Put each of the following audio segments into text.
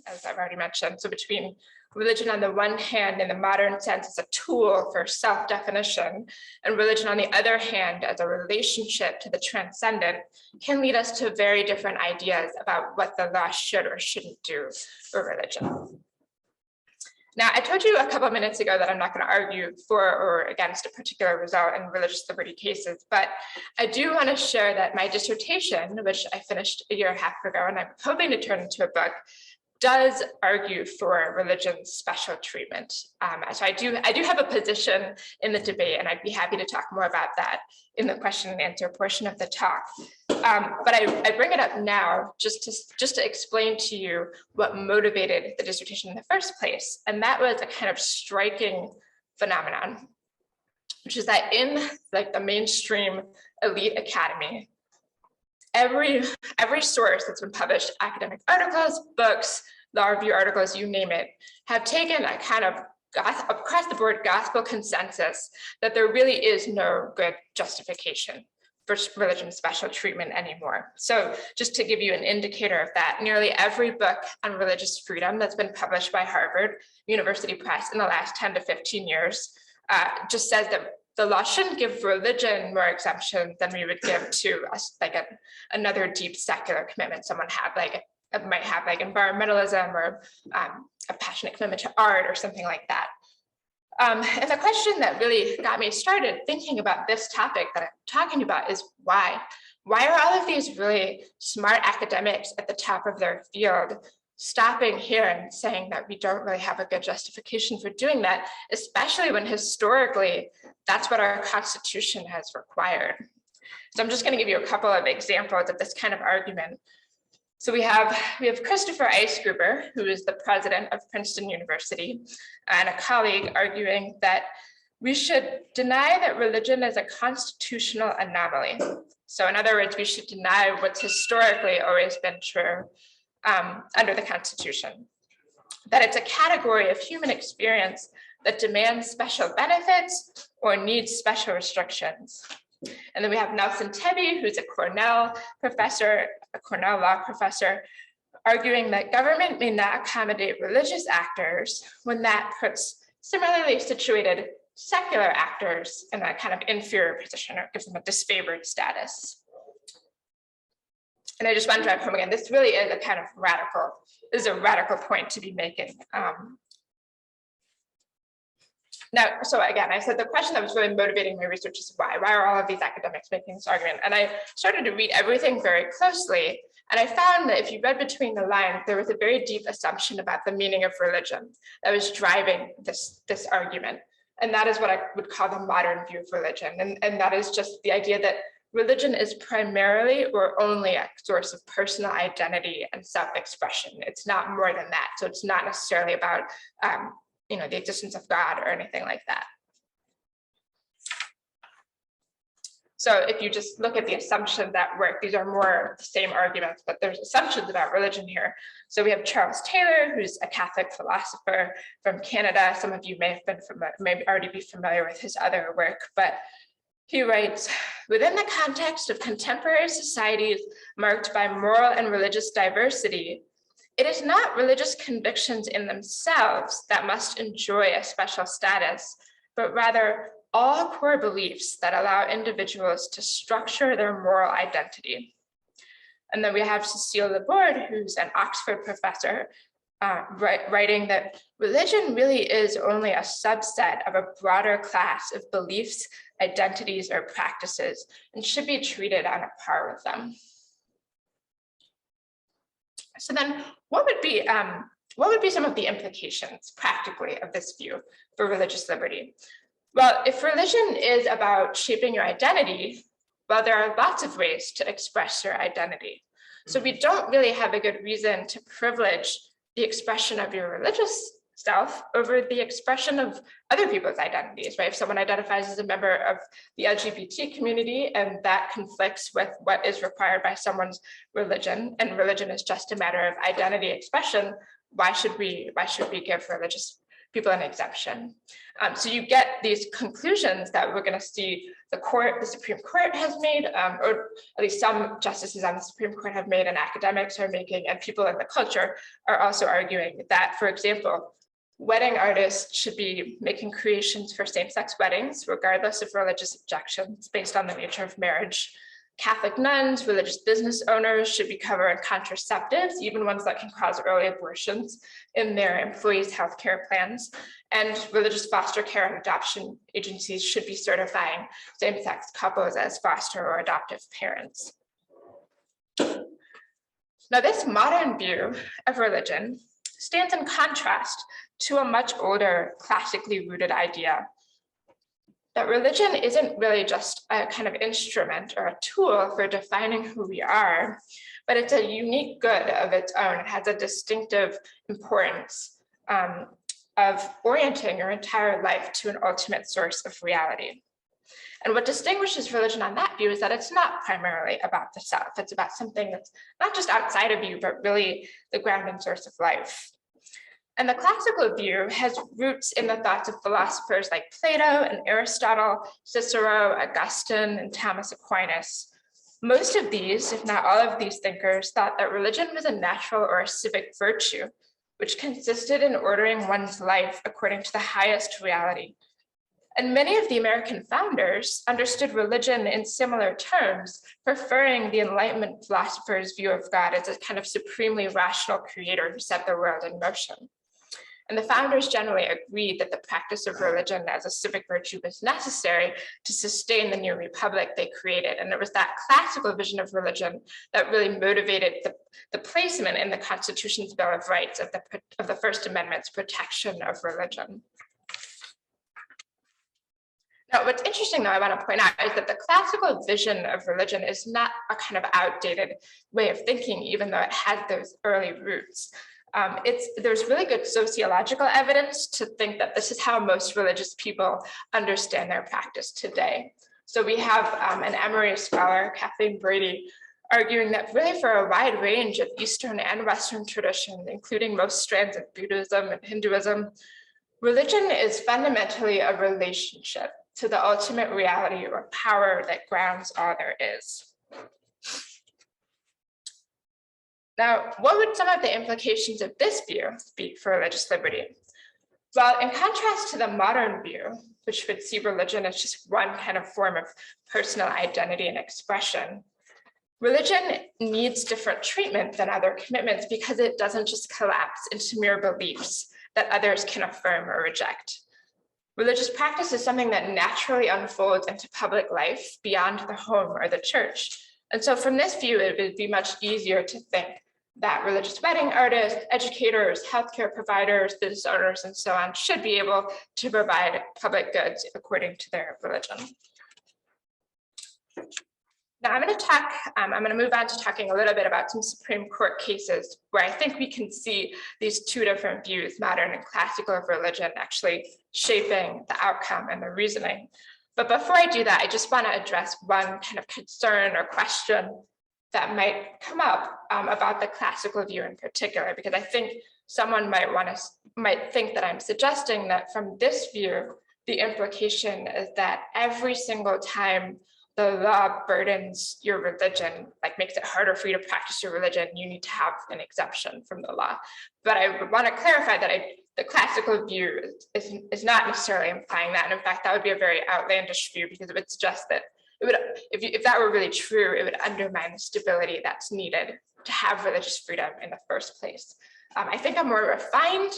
as I've already mentioned. So between religion on the one hand, in the modern sense, as a tool for self-definition, and religion on the other hand, as a relationship to the transcendent, can lead us to very different ideas about what the law should or shouldn't do for religion. Now, I told you a couple of minutes ago that I'm not going to argue for or against a particular result in religious liberty cases, but I do want to share that my dissertation, which I finished a year and a half ago, and I'm hoping to turn into a book, does argue for religion's special treatment. So I do have a position in the debate, and I'd be happy to talk more about that in the question and answer portion of the talk. But I bring it up now just to explain to you what motivated the dissertation in the first place. And that was a kind of striking phenomenon, which is that in like the mainstream elite academy, every source that's been published, academic articles, books, law review articles, you name it, have taken a kind of across the board gospel consensus that there really is no good justification for religion's special treatment anymore. So just to give you an indicator of that, nearly every book on religious freedom that's been published by Harvard University Press in the last 10 to 15 years just says that the law shouldn't give religion more exemption than we would give to another deep secular commitment someone had, might have like environmentalism or a passionate commitment to art or something like that. And the question that really got me started thinking about this topic that I'm talking about is why? Why are all of these really smart academics at the top of their field stopping here and saying that we don't really have a good justification for doing that, especially when historically that's what our Constitution has required? So I'm just going to give you a couple of examples of this kind of argument. So we have Christopher Eisgruber, who is the president of Princeton University, and a colleague arguing that we should deny that religion is a constitutional anomaly. So in other words, we should deny what's historically always been true under the Constitution, that it's a category of human experience that demands special benefits or needs special restrictions. And then we have Nelson Tebbe, who's a Cornell law professor, arguing that government may not accommodate religious actors when that puts similarly situated secular actors in a kind of inferior position or gives them a disfavored status. And I just want to drive home again, this really is a kind of radical point to be making. Now, so again, I said the question that was really motivating my research is why? Why are all of these academics making this argument? And I started to read everything very closely. And I found that if you read between the lines, there was a very deep assumption about the meaning of religion that was driving this argument. And that is what I would call the modern view of religion. And that is just the idea that religion is primarily or only a source of personal identity and self-expression. It's not more than that. So it's not necessarily about the existence of God or anything like that. So if you just look at the assumptions that work, these are more the same arguments, but there's assumptions about religion here. So we have Charles Taylor, who's a Catholic philosopher from Canada. Some of you may already be familiar with his other work, but he writes, within the context of contemporary societies marked by moral and religious diversity, it is not religious convictions in themselves that must enjoy a special status, but rather all core beliefs that allow individuals to structure their moral identity. And then we have Cécile Laborde, who's an Oxford professor, writing that religion really is only a subset of a broader class of beliefs, identities, or practices, and should be treated on a par with them. So then what would be some of the implications practically of this view for religious liberty? Well, if religion is about shaping your identity, well, there are lots of ways to express your identity. So we don't really have a good reason to privilege the expression of your religious self over the expression of other people's identities, right? If someone identifies as a member of the LGBT community and that conflicts with what is required by someone's religion, and religion is just a matter of identity expression, why should we give religious people an exemption. So you get these conclusions that we're going to see the Supreme Court has made, or at least some justices on the Supreme Court have made, and academics are making, and people in the culture are also arguing that, for example, wedding artists should be making creations for same-sex weddings, regardless of religious objections based on the nature of marriage. Catholic nuns, religious business owners should be covering contraceptives, even ones that can cause early abortions, in their employees' healthcare plans. And religious foster care and adoption agencies should be certifying same-sex couples as foster or adoptive parents. Now, this modern view of religion stands in contrast to a much older, classically rooted idea that religion isn't really just a kind of instrument or a tool for defining who we are, but it's a unique good of its own. It has a distinctive importance of orienting your entire life to an ultimate source of reality. And what distinguishes religion on that view is that it's not primarily about the self. It's about something that's not just outside of you, but really the grounding source of life. And the classical view has roots in the thoughts of philosophers like Plato and Aristotle, Cicero, Augustine, and Thomas Aquinas. Most of these, if not all of these thinkers, thought that religion was a natural or a civic virtue, which consisted in ordering one's life according to the highest reality. And many of the American founders understood religion in similar terms, preferring the Enlightenment philosophers' view of God as a kind of supremely rational creator who set the world in motion. And the founders generally agreed that the practice of religion as a civic virtue was necessary to sustain the new republic they created. And it was that classical vision of religion that really motivated the placement in the Constitution's Bill of Rights of the First Amendment's protection of religion. Now, what's interesting, though, I want to point out is that the classical vision of religion is not a kind of outdated way of thinking, even though it had those early roots. There's really good sociological evidence to think that this is how most religious people understand their practice today. So we have an Emory scholar, Kathleen Brady, arguing that really for a wide range of Eastern and Western traditions, including most strands of Buddhism and Hinduism, religion is fundamentally a relationship to the ultimate reality or power that grounds all there is. Now, what would some of the implications of this view be for religious liberty? Well, in contrast to the modern view, which would see religion as just one kind of form of personal identity and expression, religion needs different treatment than other commitments because it doesn't just collapse into mere beliefs that others can affirm or reject. Religious practice is something that naturally unfolds into public life beyond the home or the church. And so from this view, it would be much easier to think that religious wedding artists, educators, healthcare providers, business owners, and so on should be able to provide public goods according to their religion. Now I'm going to move on to talking a little bit about some Supreme Court cases where I think we can see these two different views, modern and classical, of religion actually shaping the outcome and the reasoning. But before I do that, I just want to address one kind of concern or question that might come up about the classical view in particular, because I think someone might think that I'm suggesting that from this view, the implication is that every single time the law burdens your religion, like makes it harder for you to practice your religion, you need to have an exemption from the law. But I want to clarify that the classical view is not necessarily implying that. And in fact, that would be a very outlandish view, because it would suggest that if that were really true, it would undermine the stability that's needed to have religious freedom in the first place. I think a more refined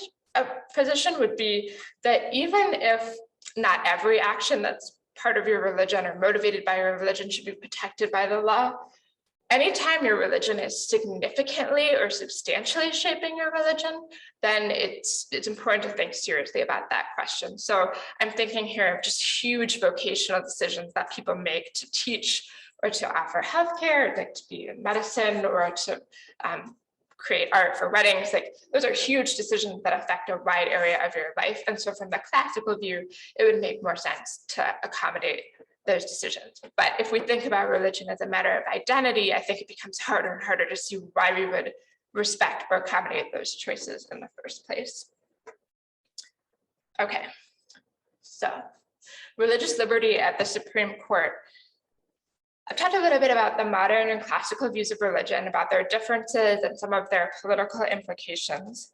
position would be that even if not every action that's part of your religion or motivated by your religion should be protected by the law, anytime your religion is significantly or substantially shaping your religion, then it's important to think seriously about that question. So I'm thinking here of just huge vocational decisions that people make to teach or to offer healthcare, like to be in medicine, or to create art for weddings. Like, those are huge decisions that affect a wide area of your life. And so from the classical view, it would make more sense to accommodate those decisions. But if we think about religion as a matter of identity, I think it becomes harder and harder to see why we would respect or accommodate those choices in the first place. Okay, so religious liberty at the Supreme Court. I've talked a little bit about the modern and classical views of religion, about their differences and some of their political implications.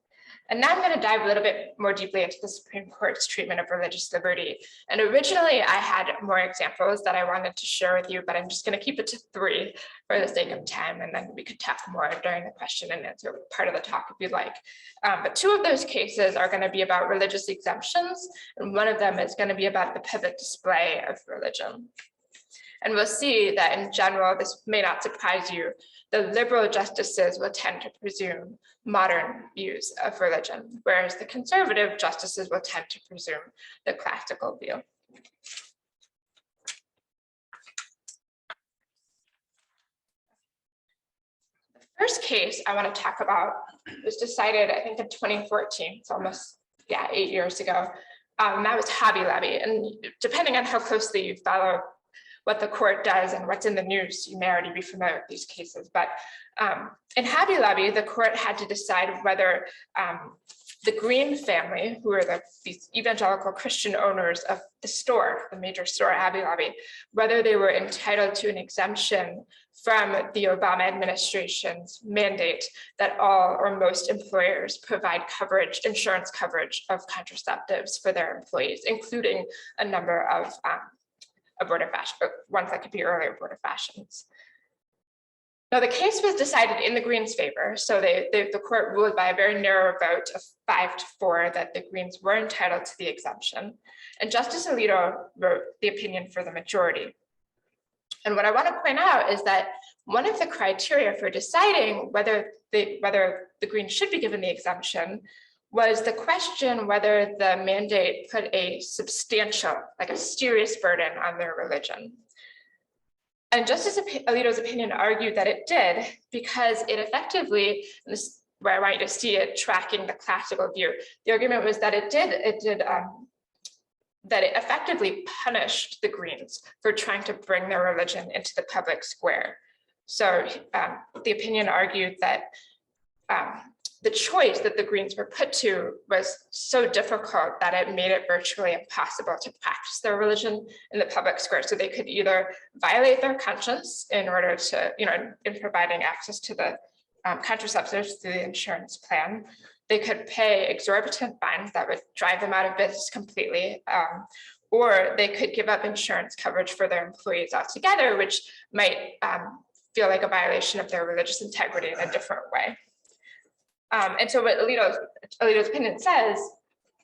And now I'm going to dive a little bit more deeply into the Supreme Court's treatment of religious liberty. And originally I had more examples that I wanted to share with you, but I'm just going to keep it to 3 for the sake of time, and then we could talk more during the question and answer part of the talk if you'd like. But 2 of those cases are going to be about religious exemptions, and one of them is going to be about the public display of religion. And we'll see that in general, this may not surprise you, the liberal justices will tend to presume modern views of religion, whereas the conservative justices will tend to presume the classical view. The first case I want to talk about was decided, I think, in 2014, it's almost, 8 years ago. That was Hobby Lobby, and depending on how closely you follow what the court does and what's in the news, you may already be familiar with these cases. But in Hobby Lobby, the court had to decide whether the Green family, who are these evangelical Christian owners of the store, the major store, Hobby Lobby, whether they were entitled to an exemption from the Obama administration's mandate that all or most employers provide coverage, insurance coverage of contraceptives for their employees, including a number of ones that could be early abortifacients. Now, the case was decided in the Greens' favor, so the court ruled by a very narrow vote of 5-4 that the Greens were entitled to the exemption, and Justice Alito wrote the opinion for the majority. And what I want to point out is that one of the criteria for deciding whether the Greens should be given the exemption was the question whether the mandate put a substantial, like a serious burden on their religion. And Justice Alito's opinion argued that it did, because it effectively, and this is where I want you to see it tracking the classical view, the argument was that that it effectively punished the Greens for trying to bring their religion into the public square. So the opinion argued that the choice that the Greens were put to was so difficult that it made it virtually impossible to practice their religion in the public square. So they could either violate their conscience in order to, in providing access to the contraceptives through the insurance plan. They could pay exorbitant fines that would drive them out of business completely, or they could give up insurance coverage for their employees altogether, which might feel like a violation of their religious integrity in a different way. And so what Alito's opinion says,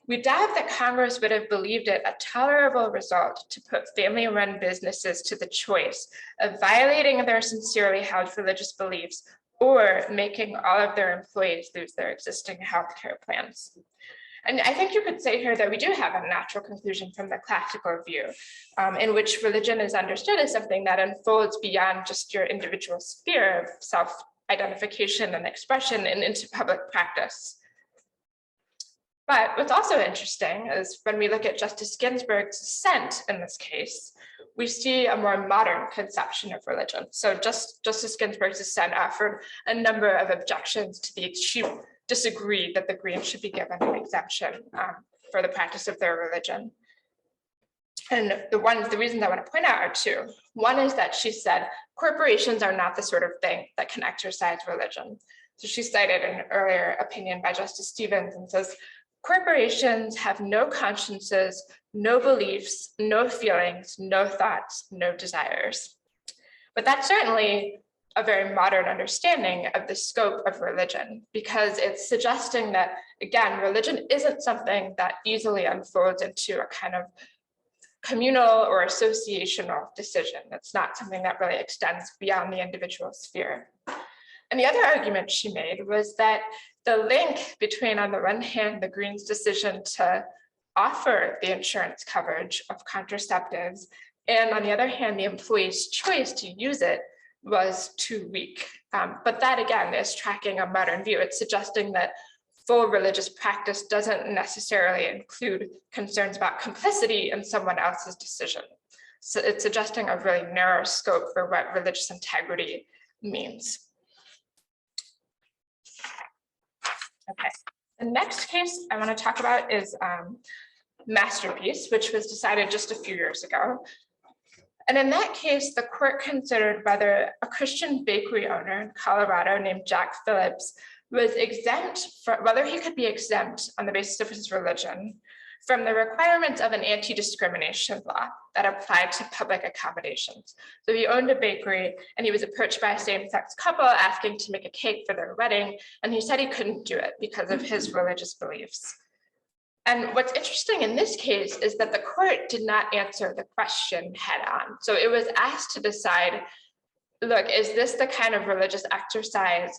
we doubt that Congress would have believed it a tolerable result to put family-run businesses to the choice of violating their sincerely held religious beliefs or making all of their employees lose their existing healthcare plans. And I think you could say here that we do have a natural conclusion from the classical view, in which religion is understood as something that unfolds beyond just your individual sphere of self-identification and expression and into public practice. But what's also interesting is when we look at Justice Ginsburg's dissent in this case, we see a more modern conception of religion. So Justice Ginsburg's dissent offered a number of objections to the she disagreed that the Greens should be given an exemption for the practice of their religion. And the reasons I want to point out are 2. One is that she said, corporations are not the sort of thing that can exercise religion. So she cited an earlier opinion by Justice Stevens and says, corporations have no consciences, no beliefs, no feelings, no thoughts, no desires. But that's certainly a very modern understanding of the scope of religion, because it's suggesting that, again, religion isn't something that easily unfolds into a kind of communal or associational decision. It's not something that really extends beyond the individual sphere. And the other argument she made was that the link between, on the one hand, the Greens' decision to offer the insurance coverage of contraceptives, and on the other hand, the employee's choice to use it was too weak. But that, again, is tracking a modern view. It's suggesting that full religious practice doesn't necessarily include concerns about complicity in someone else's decision. So it's suggesting a really narrow scope for what religious integrity means. Okay, the next case I want to talk about is Masterpiece, which was decided just a few years ago. And in that case, the court considered whether a Christian bakery owner in Colorado named Jack Phillips was exempt, whether he could be exempt on the basis of his religion from the requirements of an anti-discrimination law that applied to public accommodations. So he owned a bakery and he was approached by a same-sex couple asking to make a cake for their wedding, and he said he couldn't do it because of his religious beliefs. And what's interesting in this case is that the court did not answer the question head on. So it was asked to decide, look, is this the kind of religious exercise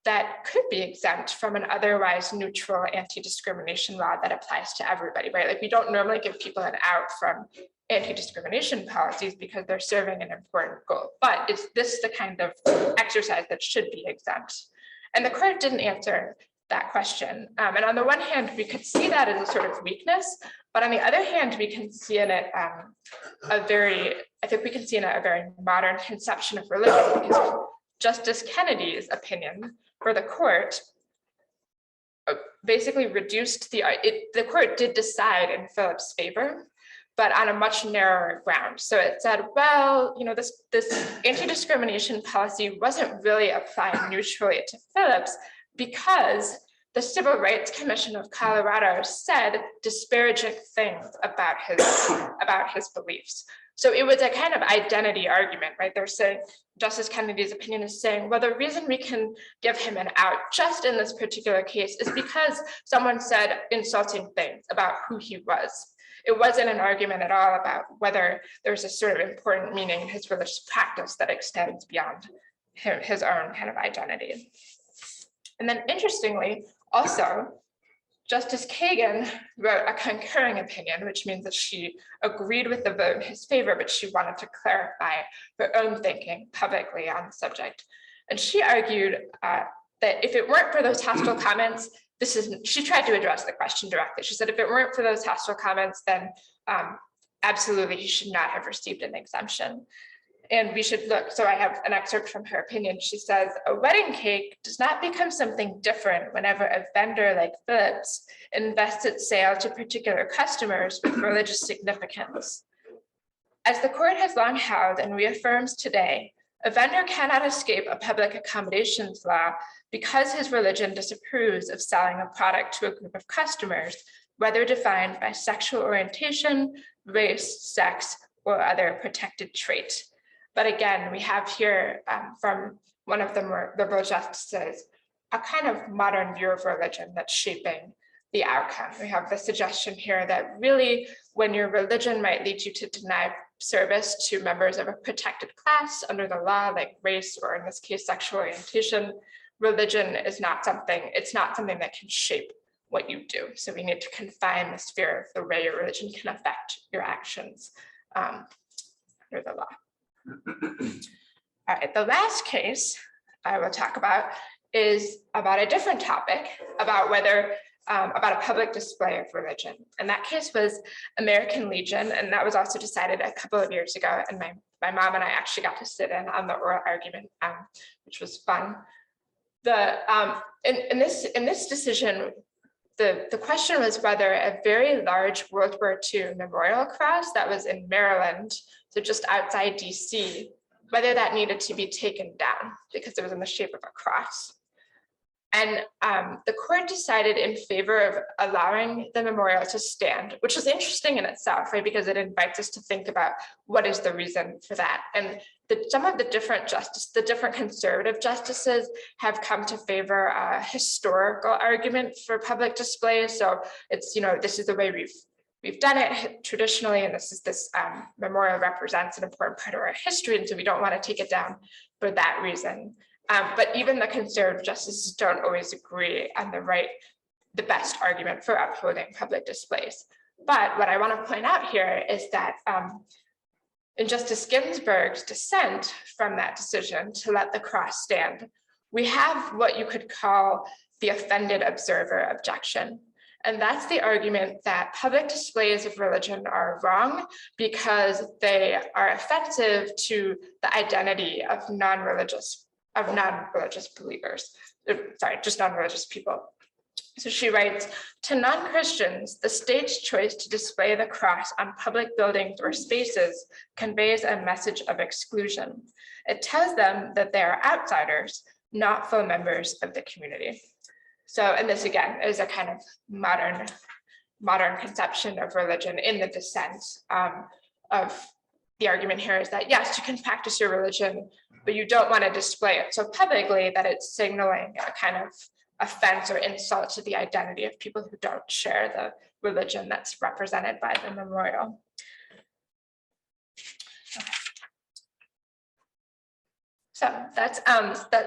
that could be exempt from an otherwise neutral anti-discrimination law that applies to everybody, right? Like we don't normally give people an out from anti-discrimination policies because they're serving an important goal, but is this the kind of exercise that should be exempt? And the court didn't answer that question. And on the one hand, we could see that as a sort of weakness, but on the other hand, we can see in it a very modern conception of religion, because Justice Kennedy's opinion for the court basically reduced the court did decide in Phillips' favor, but on a much narrower ground. So it said, well, you know, this anti-discrimination policy wasn't really applied neutrally to Phillips because the Civil Rights Commission of Colorado said disparaging things about his beliefs. So it was a kind of identity argument, right? They're saying, Justice Kennedy's opinion is saying, well, the reason we can give him an out just in this particular case is because someone said insulting things about who he was. It wasn't an argument at all about whether there's a sort of important meaning in his religious practice that extends beyond his own kind of identity. And then interestingly, also, Justice Kagan wrote a concurring opinion, which means that she agreed with the vote in his favor, but she wanted to clarify her own thinking publicly on the subject. And she argued that if it weren't for those hostile comments, she tried to address the question directly. She said, if it weren't for those hostile comments, then absolutely he should not have received an exemption. And we should look, so I have an excerpt from her opinion. She says, a wedding cake does not become something different whenever a vendor like Phillips invests its sale to particular customers with religious significance. As the court has long held and reaffirms today, a vendor cannot escape a public accommodations law because his religion disapproves of selling a product to a group of customers, whether defined by sexual orientation, race, sex, or other protected trait. But again, we have here from one of the more liberal justices, a kind of modern view of religion that's shaping the outcome. We have the suggestion here that really when your religion might lead you to deny service to members of a protected class under the law, like race, or in this case, sexual orientation, religion is not something, it's not something that can shape what you do. So we need to confine the sphere of the way your religion can affect your actions under the law. All right, the last case I will talk about is about a different topic, about whether, about a public display of religion. And that case was American Legion, and that was also decided a couple of years ago. And my mom and I actually got to sit in on the oral argument, which was fun. In this decision, the question was whether a very large World War II memorial cross that was in Maryland, so just outside DC, whether that needed to be taken down because it was in the shape of a cross. And the court decided in favor of allowing the memorial to stand, which is interesting in itself, right? Because it invites us to think about what is the reason for that. And some of the different conservative justices have come to favor a historical argument for public display. So it's, you know, this is the way we've done it traditionally, and this memorial represents an important part of our history, and so we don't want to take it down for that reason. But even the conservative justices don't always agree on the best argument for upholding public displays. But what I want to point out here is that in Justice Ginsburg's dissent from that decision to let the cross stand, we have what you could call the offended observer objection. And that's the argument that public displays of religion are wrong because they are offensive to the identity of non-religious believers, sorry, just non-religious people. So she writes, to non-Christians, the state's choice to display the cross on public buildings or spaces conveys a message of exclusion. It tells them that they are outsiders, not full members of the community. So, and this again is a kind of modern conception of religion in the dissent of the argument here is that, yes, you can practice your religion, but you don't want to display it so publicly that it's signaling a kind of offense or insult to the identity of people who don't share the religion that's represented by the memorial. Okay. So that's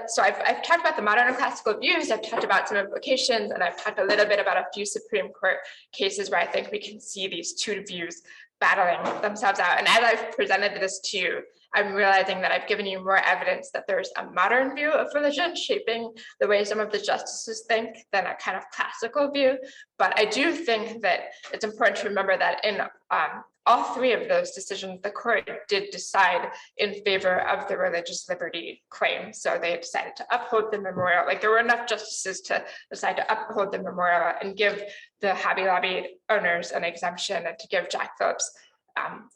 so I've talked about the modern and classical views. I've talked about some implications, and I've talked a little bit about a few Supreme Court cases where I think we can see these two views battling themselves out. And as I've presented this to you, I'm realizing that I've given you more evidence that there's a modern view of religion shaping the way some of the justices think than a kind of classical view. But I do think that it's important to remember that in all three of those decisions, the court did decide in favor of the religious liberty claim. So they decided to uphold the memorial. Like there were enough justices to decide to uphold the memorial and give the Hobby Lobby owners an exemption and to give Jack Phillips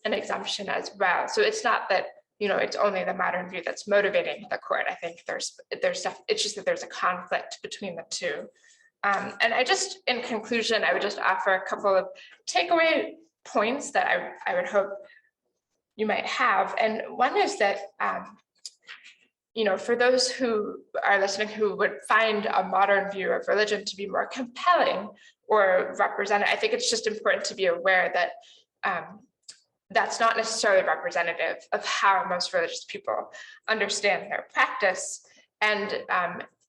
an exemption as well. So it's not that, you know, it's only the modern view that's motivating the court. I think it's just that there's a conflict between the two. And I just, in conclusion, I would just offer a couple of takeaway points that I would hope you might have. And one is that, you know, for those who are listening who would find a modern view of religion to be more compelling or represented, I think it's just important to be aware that that's not necessarily representative of how most religious people understand their practice. And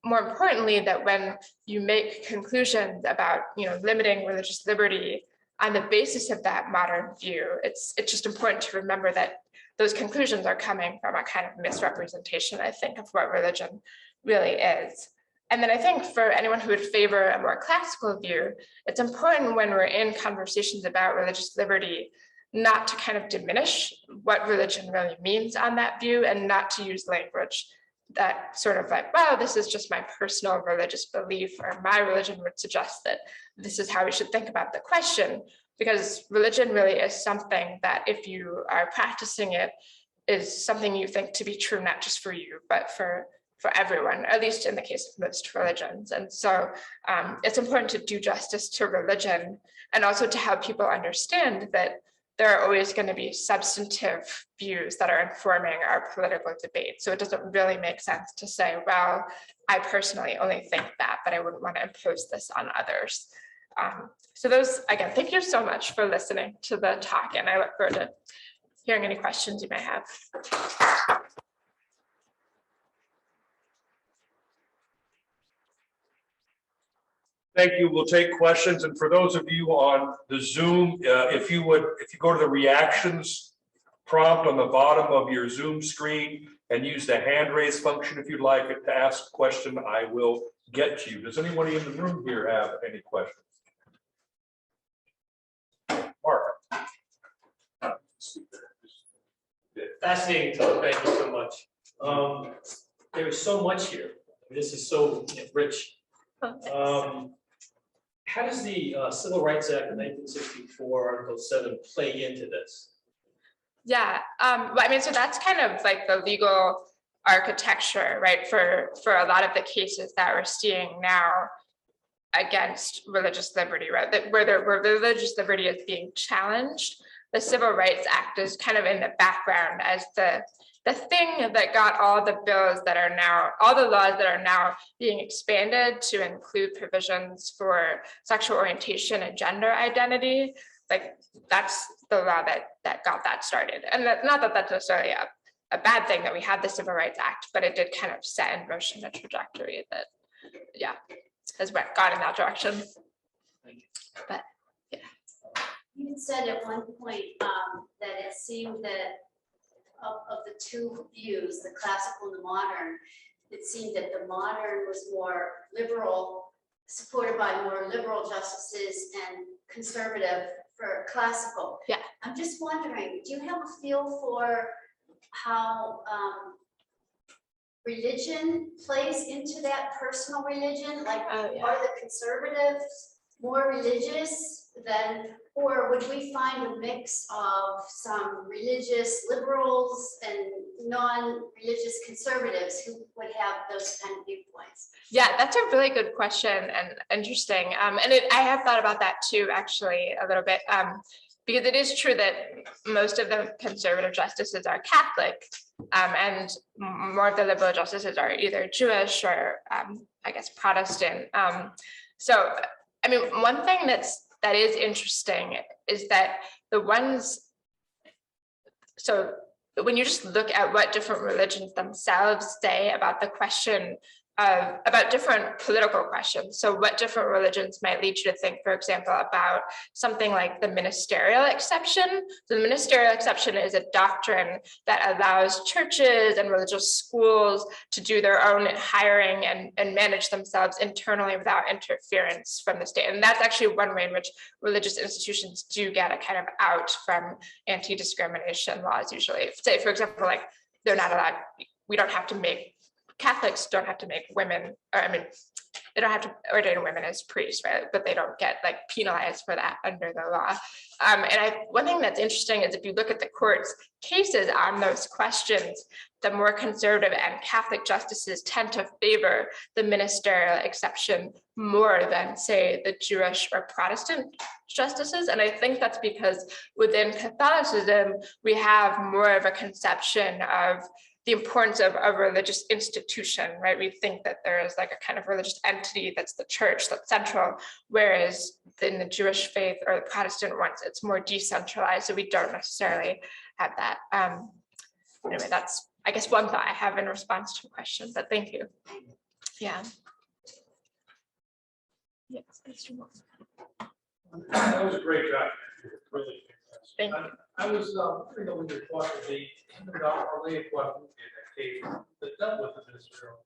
more importantly, that when you make conclusions about, you know, limiting religious liberty on the basis of that modern view, it's just important to remember that those conclusions are coming from a kind of misrepresentation, I think, of what religion really is. And then I think for anyone who would favor a more classical view, it's important when we're in conversations about religious liberty not to kind of diminish what religion really means on that view and not to use language that sort of like, wow, this is just my personal religious belief, or my religion would suggest that this is how we should think about the question, because religion really is something that if you are practicing it is something you think to be true, not just for you, but for everyone, at least in the case of most religions. And so it's important to do justice to religion and also to help people understand that there are always going to be substantive views that are informing our political debate. So it doesn't really make sense to say, well, I personally only think that, but I wouldn't want to impose this on others. So those, again, thank you so much for listening to the talk, and I look forward to hearing any questions you may have. Thank you. We'll take questions. And for those of you on the Zoom, if you go to the reactions prompt on the bottom of your Zoom screen and use the hand raise function, if you'd like to ask a question, I will get to you. Does anybody in the room here have any questions? Mark. Fascinating talk. Thank you so much. There is so much here. This is so rich. How does the Civil Rights Act of 1964, Article 7, play into this? Yeah, well, I mean, so that's kind of like the legal architecture, right, for a lot of the cases that we're seeing now against religious liberty, right, that where religious liberty is being challenged. The Civil Rights Act is kind of in the background as the thing that got all the laws that are now being expanded to include provisions for sexual orientation and gender identity. Like that's the law that got that started. And not that that's necessarily a bad thing that we had the Civil Rights Act, but it did kind of set in motion a trajectory that, yeah, has gone in that direction. But yeah. You had said at one point that it seemed that of the two views, the classical and the modern, it seemed that the modern was more liberal, supported by more liberal justices, and conservative for classical. Yeah. I'm just wondering, do you have a feel for how religion plays into that personal religion? Like, Oh, yeah. are the conservatives more religious than, or would we find a mix of some religious liberals and non-religious conservatives who would have those kind of viewpoints? Yeah, that's a really good question and interesting. I have thought about that too, actually, a little bit, because it is true that most of the conservative justices are Catholic, and more of the liberal justices are either Jewish or, I guess, Protestant. So, I mean, one thing that is interesting is that the ones, so when you just look at what different religions themselves say about the question of, about different political questions. So what different religions might lead you to think, for example, about something like the ministerial exception. So the ministerial exception is a doctrine that allows churches and religious schools to do their own hiring and manage themselves internally without interference from the state. And that's actually one way in which religious institutions do get a kind of out from anti-discrimination laws usually. Say, for example, like they're not allowed, we don't have to make, Catholics don't have to make women, or I mean, they don't have to ordain women as priests, right? But they don't get like penalized for that under the law. One thing that's interesting is if you look at the court's cases on those questions, the more conservative and Catholic justices tend to favor the ministerial exception more than, say, the Jewish or Protestant justices. And I think that's because within Catholicism, we have more of a conception of the importance of a religious institution, right? We think that there is like a kind of religious entity that's the church, that's central, whereas in the Jewish faith or the Protestant ones, it's more decentralized, so we don't necessarily have that. Anyway, that's, I guess, one thought I have in response to a question, but thank you. Yeah. Yes, Mr. Moore. That was a great job. Really Thank fantastic. I was thinking when you were talking, the related question in that case that dealt with the ministerial.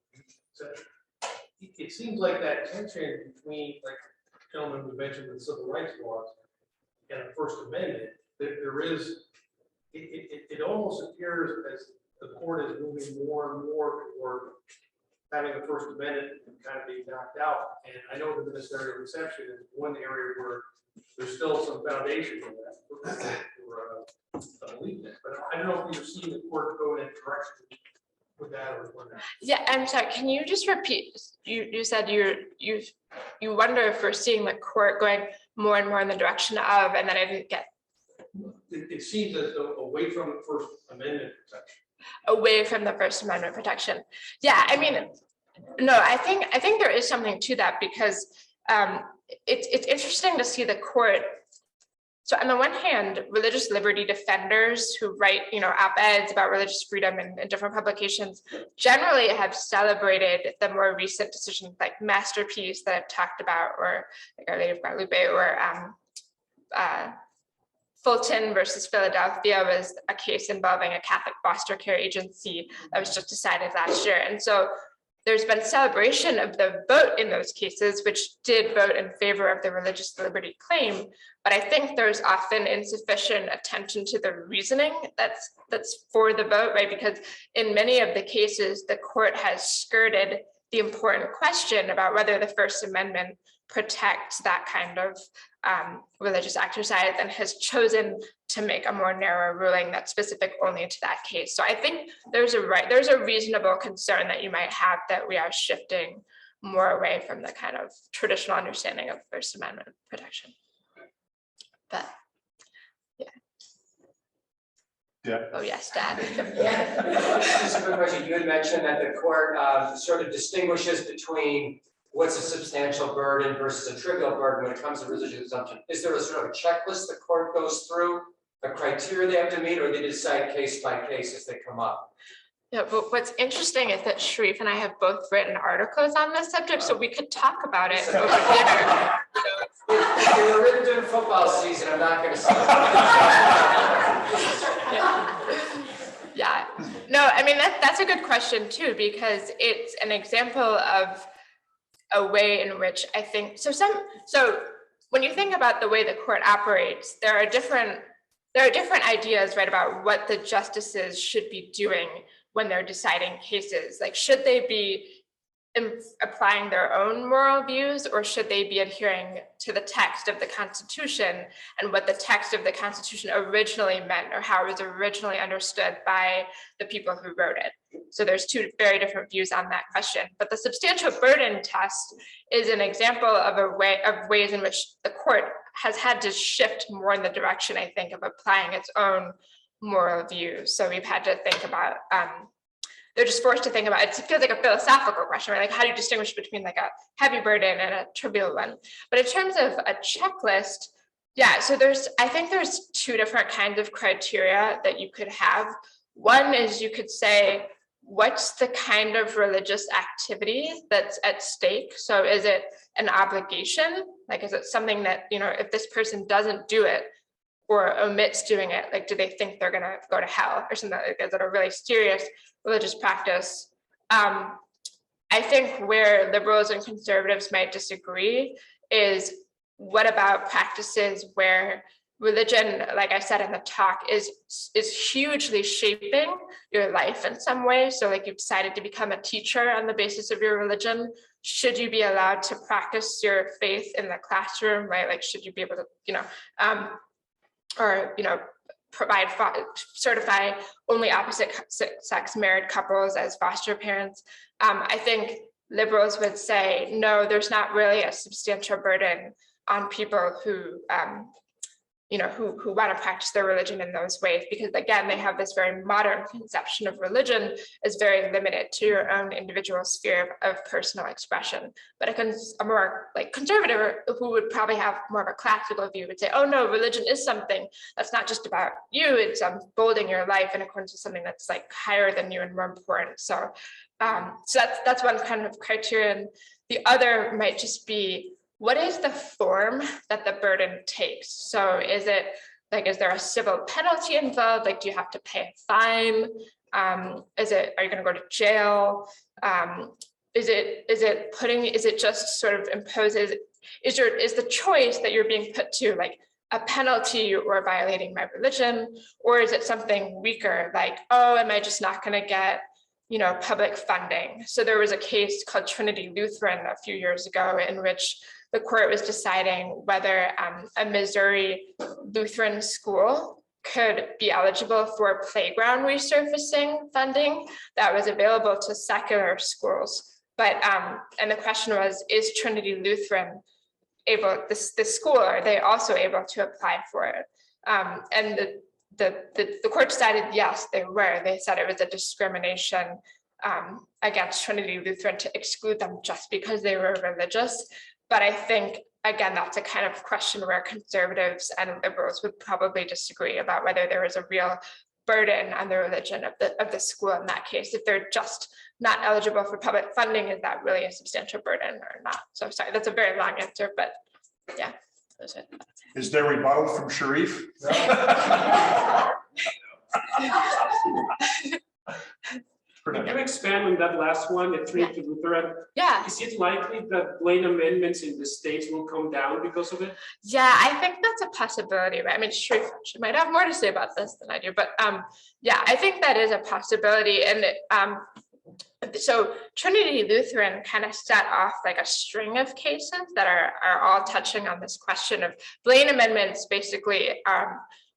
It seems like that tension between, like the gentleman who mentioned the civil rights laws and the First Amendment, there is, it almost appears as the court is moving more and more toward having the First Amendment kind of being knocked out. And I know the ministerial exception is one area where there's still some foundation in that for belief in, but I don't know if you've seen the court go in that direction with that or not. Yeah, I'm sorry, can you just repeat? You said you wonder if we're seeing the court going more and more in the direction of, and then I didn't get. It seems as though away from the First Amendment protection. Away from the First Amendment protection. Yeah, I mean, no, I think there is something to that because it's interesting to see the court. So on the one hand, religious liberty defenders who write, op-eds about religious freedom in different publications generally have celebrated the more recent decisions like Masterpiece that I've talked about, or like Our Lady of Guadalupe, or Fulton versus Philadelphia was a case involving a Catholic foster care agency that was just decided last year. And so there's been celebration of the vote in those cases, which did vote in favor of the religious liberty claim. But I think there's often insufficient attention to the reasoning that's for the vote, right? Because in many of the cases, the court has skirted the important question about whether the First Amendment protects that kind of religious exercise and has chosen to make a more narrow ruling that's specific only to that case. So I think there's a reasonable concern that you might have that we are shifting more away from the kind of traditional understanding of First Amendment protection. But yeah. Oh yes, Dad. Just a quick question. You had mentioned that the court sort of distinguishes between what's a substantial burden versus a trivial burden when it comes to religious exemption. Is there a sort of a checklist the court goes through, a criteria they have to meet, or they decide case by case as they come up? Yeah, but what's interesting is that Sharif and I have both written articles on this subject, so we could talk about it over dinner. If they were written during football season, I'm not going to say. Yeah, no, I mean that's a good question too, because it's an example of a way in which I think so when you think about the way the court operates, there are different ideas, right, about what the justices should be doing when they're deciding cases? Like, should they be applying their own moral views, or should they be adhering to the text of the Constitution and what the text of the Constitution originally meant, or how it was originally understood by the people who wrote it? So there's two very different views on that question. But the substantial burden test is an example of ways in which the court has had to shift more in the direction, I think, of applying its own moral views. So we've had to think about they're just forced to think about, it feels like a philosophical question, right? Like, how do you distinguish between like a heavy burden and a trivial one? But in terms of a checklist, yeah, so I think there's two different kinds of criteria that you could have. One is you could say, what's the kind of religious activity that's at stake? So is it an obligation? Like, is it something that, if this person doesn't do it or omits doing it, like, do they think they're gonna go to hell or something like that? Is it a really serious religious practice? I think where liberals and conservatives might disagree is, what about practices where religion, like I said in the talk, is hugely shaping your life in some way? So like, you've decided to become a teacher on the basis of your religion. Should you be allowed to practice your faith in the classroom, right? Like, should you be able to, certify only opposite sex married couples as foster parents? I think liberals would say, no, there's not really a substantial burden on people who want to practice their religion in those ways, because again, they have this very modern conception of religion as very limited to your own individual sphere of personal expression. But a more like conservative, who would probably have more of a classical view, would say, oh no, religion is something that's not just about you, it's unfolding your life in accordance with something that's like higher than you and more important. So that's one kind of criterion. The other might just be, what is the form that the burden takes? So is it like, is there a civil penalty involved? Like, do you have to pay a fine? Are you going to go to jail? Is it just sort of imposes, is the choice that you're being put to like a penalty or violating my religion? Or is it something weaker, like, oh, am I just not going to get public funding? So there was a case called Trinity Lutheran a few years ago in which the court was deciding whether a Missouri Lutheran school could be eligible for playground resurfacing funding that was available to secular schools. But and the question was, is Trinity Lutheran able, this school, are they also able to apply for it? And the court decided yes, they were. They said it was a discrimination against Trinity Lutheran to exclude them just because they were religious. But I think, again, that's a kind of question where conservatives and liberals would probably disagree about whether there is a real burden on the religion of the school in that case. If they're just not eligible for public funding, is that really a substantial burden or not? So sorry, that's a very long answer, but yeah. That's it. Is there rebuttal from Sharif? Can you expand on that last one, the Trinity Lutheran? Yeah. Is it likely that Blaine amendments in the states will come down because of it? Yeah, I think that's a possibility, right? I mean, Sharif might have more to say about this than I do, but yeah, I think that is a possibility. And so Trinity Lutheran kind of set off like a string of cases that are all touching on this question of Blaine amendments. Basically,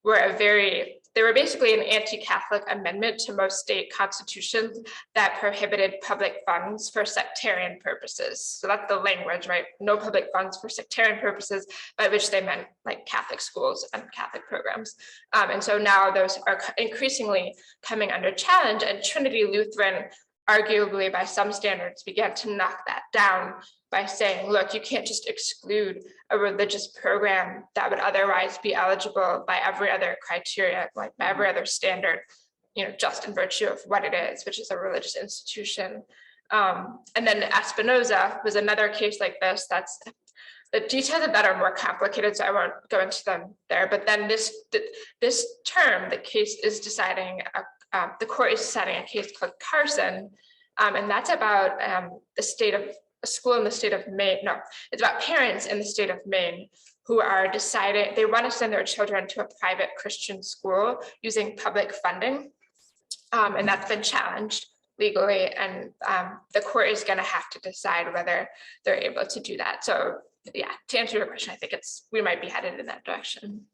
they were basically an anti-Catholic amendment to most state constitutions that prohibited public funds for sectarian purposes. So that's the language, right? No public funds for sectarian purposes, by which they meant like Catholic schools and Catholic programs. And so now those are increasingly coming under challenge, and Trinity Lutheran, arguably by some standards, began to knock that down by saying, look, you can't just exclude a religious program that would otherwise be eligible by every other criteria, like by every other standard, just in virtue of what it is, which is a religious institution. And then Espinoza was another case like this. That's the details of that are more complicated, so I won't go into them there. But then this term, the case is deciding, the court is deciding a case called Carson, and that's about a school in the state of Maine. No, it's about parents in the state of Maine who are deciding they want to send their children to a private Christian school using public funding. And that's been challenged legally, and the court is going to have to decide whether they're able to do that. So yeah, to answer your question, I think we might be headed in that direction.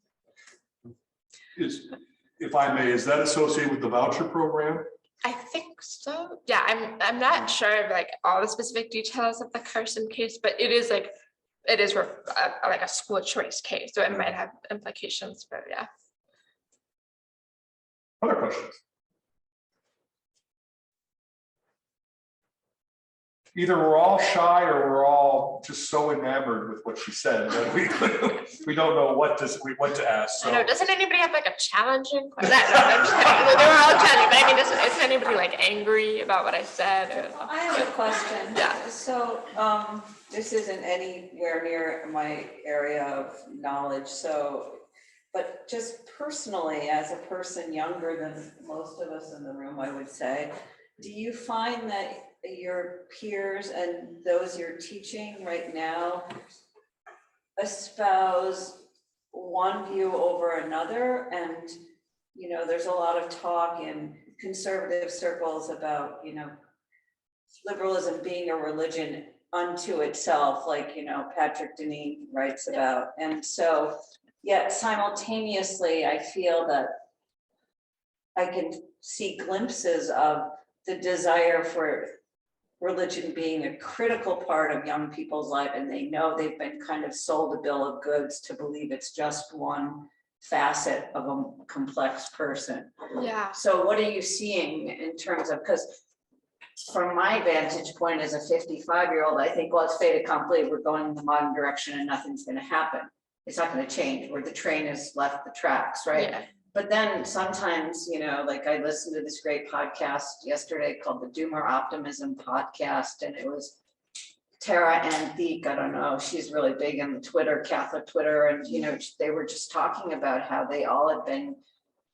If I may, is that associated with the voucher program? I think so. Yeah, I'm not sure of like all the specific details of the Carson case, but it is like a school choice case, so it might have implications. But yeah. Other questions? Either we're all shy or we're all just so enamored with what she said that we don't know what to ask. I know. Doesn't anybody have like a challenging question? They were all challenging, but I mean, isn't anybody like angry about what I said? I have a question. Yeah. So this isn't anywhere near my area of knowledge. So, but just personally, as a person younger than most of us in the room, I would say, do you find that your peers and those you're teaching right now espouse one view over another? And, you know, there's a lot of talk in conservative circles about, you know, liberalism being a religion unto itself, like, you know, Patrick Deneen writes about. And so, yet simultaneously, I feel that I can see glimpses of the desire for religion being a critical part of young people's life, and they know they've been kind of sold a bill of goods to believe it's just one facet of a complex person. Yeah. So what are you seeing in terms of, because from my vantage point as a 55-year-old, I think, well, it's fait accompli, we're going in the modern direction and nothing's going to happen. It's not going to change, where the train has left the tracks, right? Yeah. But then sometimes, you know, like I listened to this great podcast yesterday called the Doomer Optimism Podcast, and it was Tara Ann Thieck, I don't know, she's really big in Twitter, Catholic Twitter, and, you know, they were just talking about how they all had been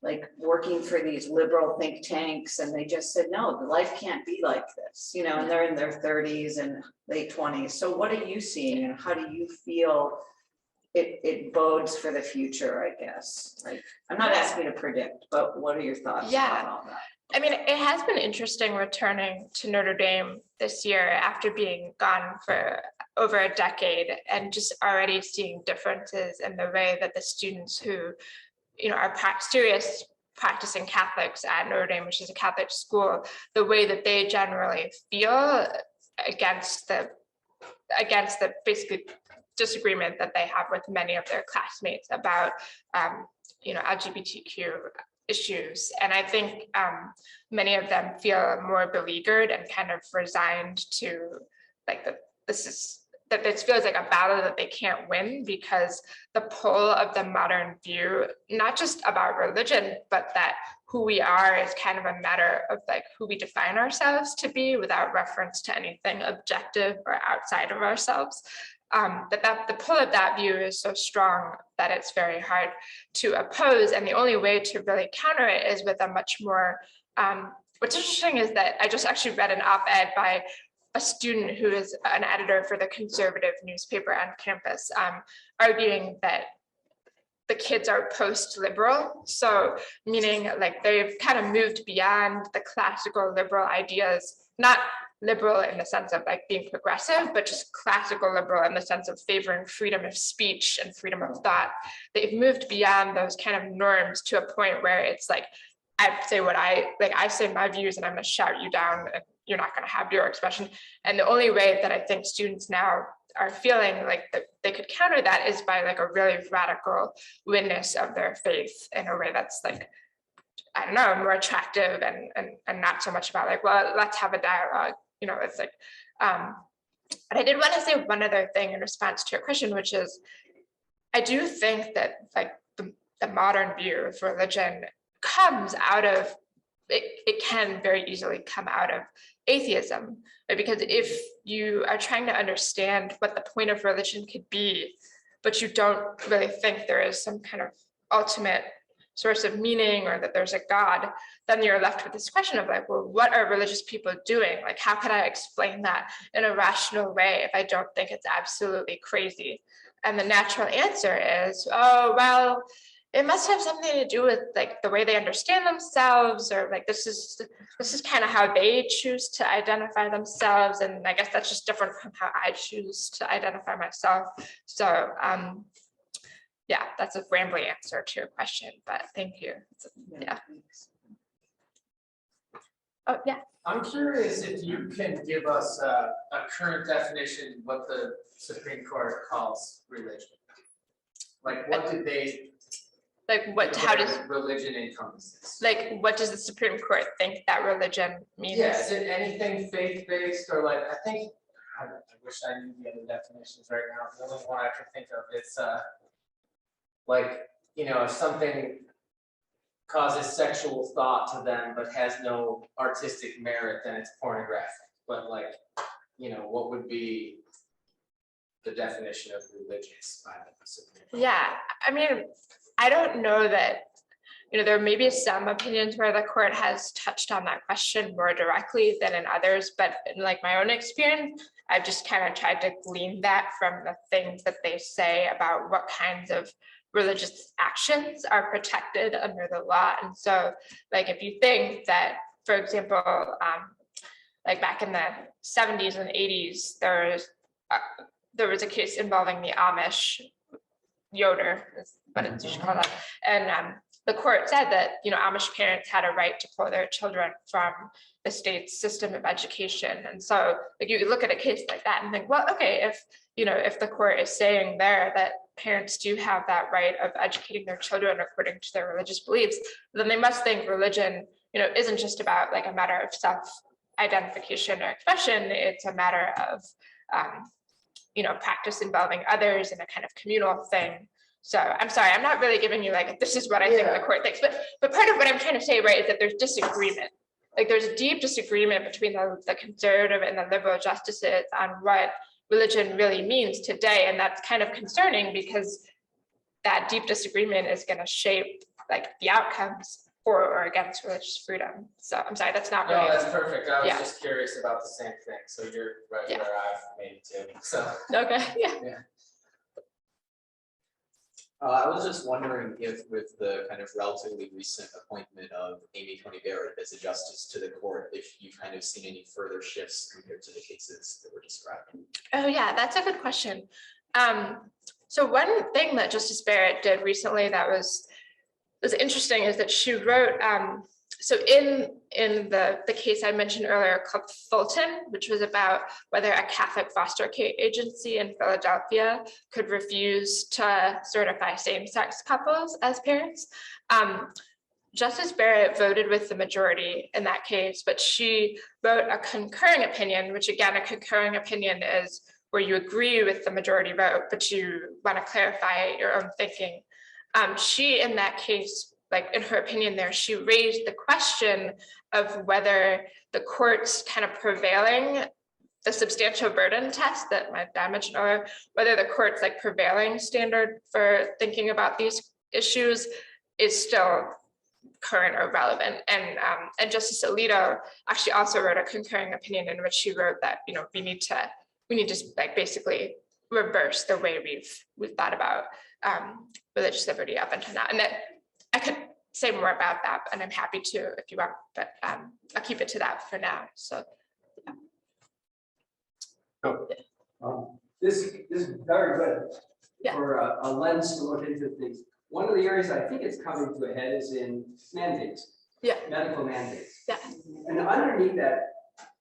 like working for these liberal think tanks, and they just said, no, the life can't be like this, you know, and they're in their 30s and late 20s. So what are you seeing, and how do you feel it bodes for the future, I guess? Like, I'm not asking you to predict, but what are your thoughts about all that? I mean, it has been interesting returning to Notre Dame this year after being gone for over a decade, and just already seeing differences in the way that the students who, you know, are serious practicing Catholics at Notre Dame, which is a Catholic school, the way that they generally feel against the basically disagreement that they have with many of their classmates about, you know, LGBTQ issues. And I think many of them feel more beleaguered and kind of resigned to like that this feels like a battle that they can't win, because the pull of the modern view, not just about religion, but that who we are is kind of a matter of like who we define ourselves to be without reference to anything objective or outside of ourselves. That the pull of that view is so strong that it's very hard to oppose. And the only way to really counter it is with a much more, what's interesting is that I just actually read an op-ed by a student who is an editor for the conservative newspaper on campus, arguing that the kids are post-liberal. So meaning like they've kind of moved beyond the classical liberal ideas, not liberal in the sense of like being progressive, but just classical liberal in the sense of favoring freedom of speech and freedom of thought. They've moved beyond those kind of norms to a point where it's like, I say what I say my views and I'm going to shout you down and you're not going to have your expression. And the only way that I think students now are feeling like that they could counter that is by like a really radical witness of their faith in a way that's like, I don't know, more attractive and not so much about like, well, let's have a dialogue. You know, it's like, but I did want to say one other thing in response to your question, which is, I do think that like the modern view of religion comes out of, it can very easily come out of atheism, right? Because if you are trying to understand what the point of religion could be, but you don't really think there is some kind of ultimate source of meaning or that there's a God, then you're left with this question of like, well, what are religious people doing? Like, how can I explain that in a rational way if I don't think it's absolutely crazy? And the natural answer is, oh, well, It must have something to do with like the way they understand themselves, or like this is kind of how they choose to identify themselves, and I guess that's just different from how I choose to identify myself. So yeah, that's a rambling answer to your question, but thank you. Yeah. Oh yeah. I'm curious if you can give us a current definition, what the Supreme Court calls religion. Like, what did they? Like what? How does religion encompasses? like what does the Supreme Court think that religion means? Yeah, is it anything faith-based or like, I wish I knew the other definitions right now. The only one I can think of is like, if something causes sexual thought to them but has no artistic merit, then it's pornographic. But like, what would be the definition of religious by the Supreme Court? Yeah, I mean, I don't know that, there may be some opinions where the court has touched on that question more directly than in others, but in like my own experience, I've just kind of tried to glean that from the things that they say about what kinds of religious actions are protected under the law. And so like if you think that, for example, like back in the 70s and 80s, there was a case involving the Amish, Yoder is what it's usually called, and the court said that Amish parents had a right to pull their children from the state's system of education. And so like you look at a case like that and think, well, okay, if the court is saying there that parents do have that right of educating their children according to their religious beliefs, then they must think religion isn't just about like a matter of self-identification or expression. It's a matter of practice involving others in a kind of communal thing. So I'm sorry, I'm not really giving you like, this is what I think the court thinks, but part of what I'm trying to say, right, is that there's disagreement. Like there's a deep disagreement between the conservative and the liberal justices on what religion really means today. And that's kind of concerning because that deep disagreement is going to shape like the outcomes for or against religious freedom. So I'm sorry, that's not really. No, that's perfect. I was Yeah. just curious about the same thing. So you're right Yeah. where I've made it too. So Okay, yeah. I was just wondering if with the kind of relatively recent appointment of Amy Coney Barrett as a justice to the court, if you've kind of seen any further shifts compared to the cases that were described. Oh yeah, that's a good question. So one thing that Justice Barrett did recently that was interesting is that she wrote, so in the case I mentioned earlier called Fulton, which was about whether a Catholic foster care agency in Philadelphia could refuse to certify same-sex couples as parents. Justice Barrett voted with the majority in that case, but she wrote a concurring opinion, which again, a concurring opinion is where you agree with the majority vote, but you want to clarify your own thinking. She, in that case, like in her opinion there, she raised the question of whether the court's kind of prevailing, the substantial burden test that I mentioned earlier, whether the court's like prevailing standard for thinking about these issues is still current or relevant. And Justice Alito actually also wrote a concurring opinion in which she wrote that, we need to like basically reverse the way we've thought about religious liberty up until now. And that I could say more about that, and I'm happy to if you want, but I'll keep it to that for now. So This is very good Yeah. for a lens to look into things. One of the areas I think it's coming to a head is in mandates. Yeah. Medical mandates. Yeah. And underneath that,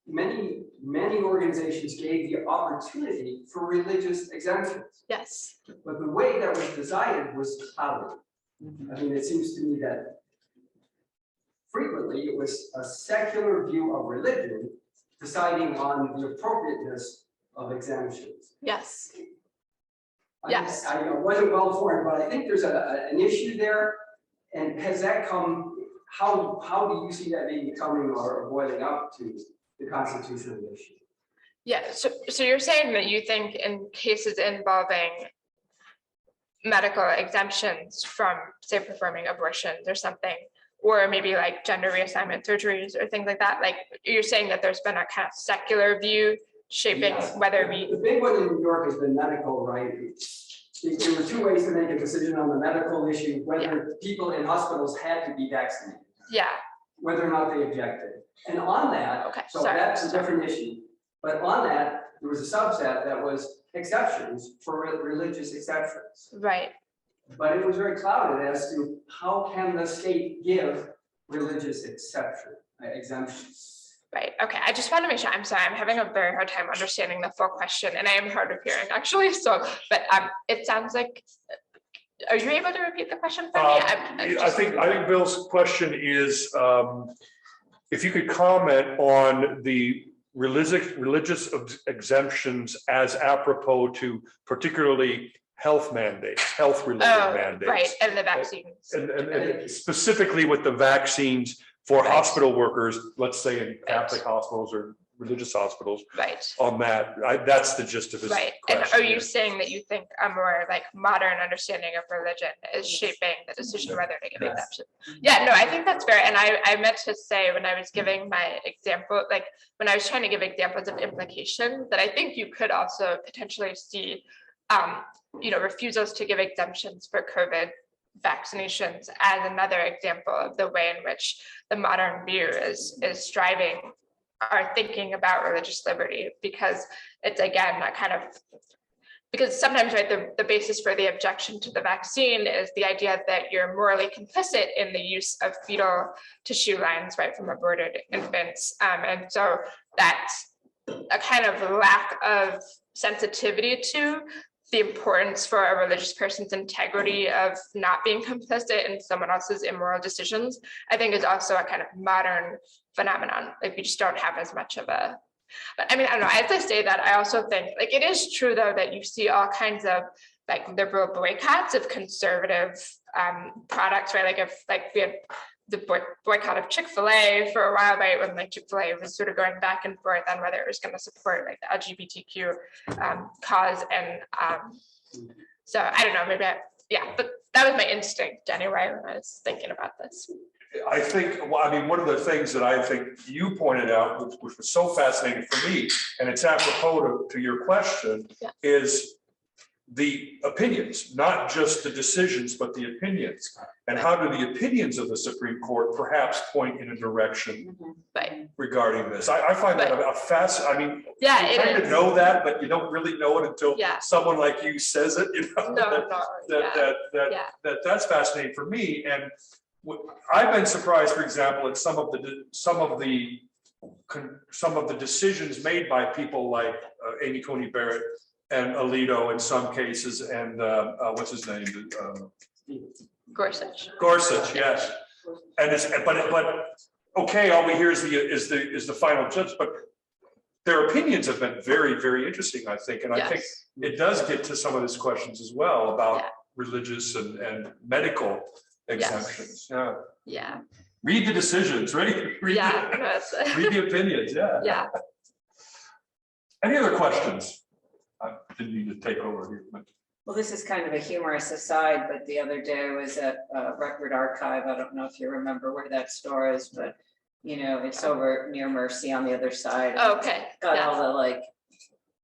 many organizations gave the opportunity for religious exemptions. yes. But the way that was decided was cloudy. I mean, it seems to me that frequently it was a secular view of religion deciding on the appropriateness of exemptions. Yes. Yes. I wasn't well informed, but I think there's an issue there. And has that come, how do you see that maybe coming or boiling up to the constitutional issue? Yeah, so you're saying that you think in cases involving medical exemptions from, say, performing abortions or something, or maybe like gender reassignment surgeries or things like that, like you're saying that there's been a kind of secular view shaping whether we. The big one in New York has been medical, right? there were two ways to make a decision on the medical issue, whether people in hospitals had to be vaccinated, Yeah, whether or not they objected. And on that, okay, so sorry. that's a different issue. But on that, there was a subset that was exceptions for religious exceptions. Right, But it was very clouded as to how can the state give religious exemptions. right. Okay, I just want to make sure, I'm sorry, I'm having a very hard time understanding the full question and I am hard of hearing actually, so, but it sounds like, are you able to repeat the question for me? I think Bill's question is, if you could comment on the religious exemptions as apropos to particularly health mandates, health-related mandates. Right, and the vaccines. And specifically with the vaccines for hospital workers, let's say in Catholic hospitals or religious hospitals. Right. On that, that's the gist of his Right, question. and are you saying that you think a more like modern understanding of religion is shaping the decision whether to give exemption? Yeah, no, I think that's fair, and I meant to say when I was giving my example, like when I was trying to give examples of implication, that I think you could also potentially see, refusals to give exemptions for COVID vaccinations as another example of the way in which the modern view is striving our thinking about religious liberty, because it's again that kind of, because sometimes, right, the basis for the objection to the vaccine is the idea that you're morally complicit in the use of fetal tissue lines, right, from aborted infants, and so that's a kind of lack of sensitivity to the importance for a religious person's integrity of not being complicit in someone else's immoral decisions, I think is also a kind of modern phenomenon. Like we just don't have as much of a, but I mean, I don't know, as I say that, I also think like it is true though that you see all kinds of like liberal boycotts of conservative products, right? Like if like we had the boycott of Chick-fil-A for a while, right, when like Chick-fil-A was sort of going back and forth on whether it was going to support like the LGBTQ cause, and so I don't know, maybe but that was my instinct anyway when I was thinking about this. I think, well, I mean, one of the things that I think you pointed out, which was so fascinating for me, and it's apropos to your question, is the opinions, not just the decisions, but the opinions. And how do the opinions of the Supreme Court perhaps point in a direction regarding this? I find that a I mean, you kind of know that, but you don't really know it until someone like you says it, you know, that's fascinating for me. And I've been surprised, for example, at some of the decisions made by people like Amy Coney Barrett and Alito in some cases, and what's his name? Gorsuch, yes. And it's but okay, all we hear is the final judge, but their opinions have been very, very interesting, I think, and I think it does get to some of these questions as well about religious and medical exemptions. Yeah. Read the decisions, right? Read the opinions. Yeah. Any other questions? I didn't need to take over here. But. Well, this is kind of a humorous aside, but the other day I was at Record Archive. I don't know if you remember where that store is, but you know, it's over near Mercy on the other side. Okay. Got all the like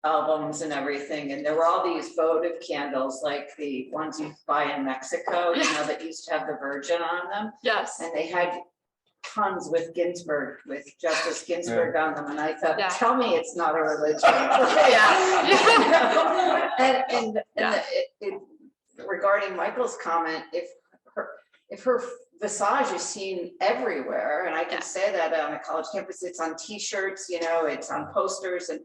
albums and everything, and there were all these votive candles, like the ones you buy in Mexico, you know, that used to have the Virgin on them. Yes. And they had tons with Ginsburg, with Justice Ginsburg on them, and I thought, tell me it's not a religion. Regarding Michael's comment, if her visage is seen everywhere, and I can say that on a college campus, it's on T-shirts, you know, it's on posters, and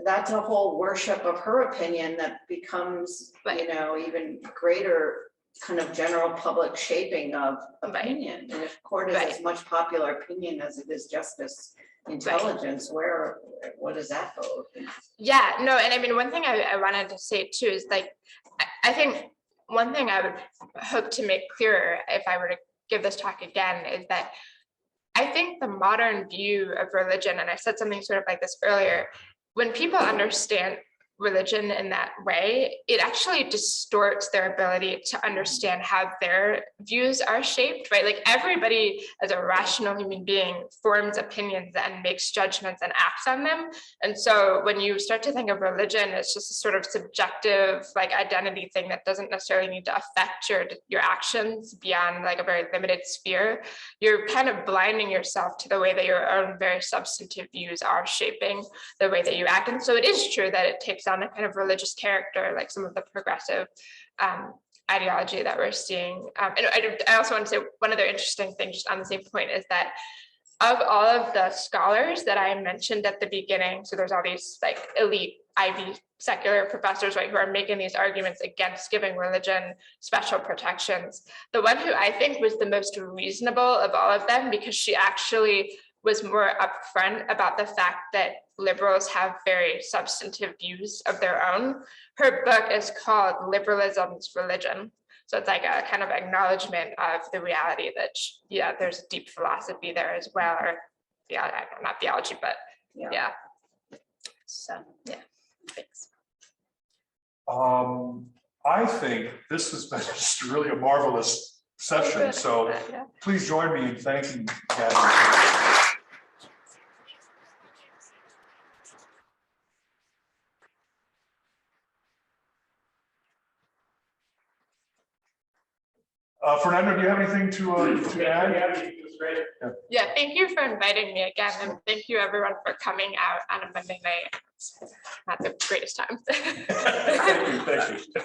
that's a whole worship of her opinion that becomes, you know, even greater kind of general public shaping of opinion. And if court is as much popular opinion as it is justice intelligence, what does that hold? Yeah, no, and I mean, one thing I wanted to say too is like, I think one thing I would hope to make clearer if I were to give this talk again is that I think the modern view of religion, and I said something sort of like this earlier, when people understand religion in that way, it actually distorts their ability to understand how their views are shaped, right? Like everybody as a rational human being forms opinions and makes judgments and acts on them. And so when you start to think of religion, it's just a sort of subjective like identity thing that doesn't necessarily need to affect your actions beyond like a very limited sphere. You're kind of blinding yourself to the way that your own very substantive views are shaping the way that you act. And so it is true that it takes on a kind of religious character, like some of the progressive ideology that we're seeing. And I also want to say one other interesting thing just on the same point is that of all of the scholars that I mentioned at the beginning, so there's all these like elite Ivy secular professors, right, who are making these arguments against giving religion special protections. The one who I think was the most reasonable of all of them, because she actually was more upfront about the fact that liberals have very substantive views of their own. Her book is called Liberalism's Religion. So it's like a kind of acknowledgement of the reality that, yeah, there's deep philosophy there as well, or yeah, not theology, but yeah. So yeah, thanks. I think this has been just really a marvelous session. So please join me in thanking Gabby. Fernando, do you have anything to add? It was great. Yeah, thank you for inviting me again, and thank you everyone for coming out on a Monday night. It's not the greatest time. Thank you.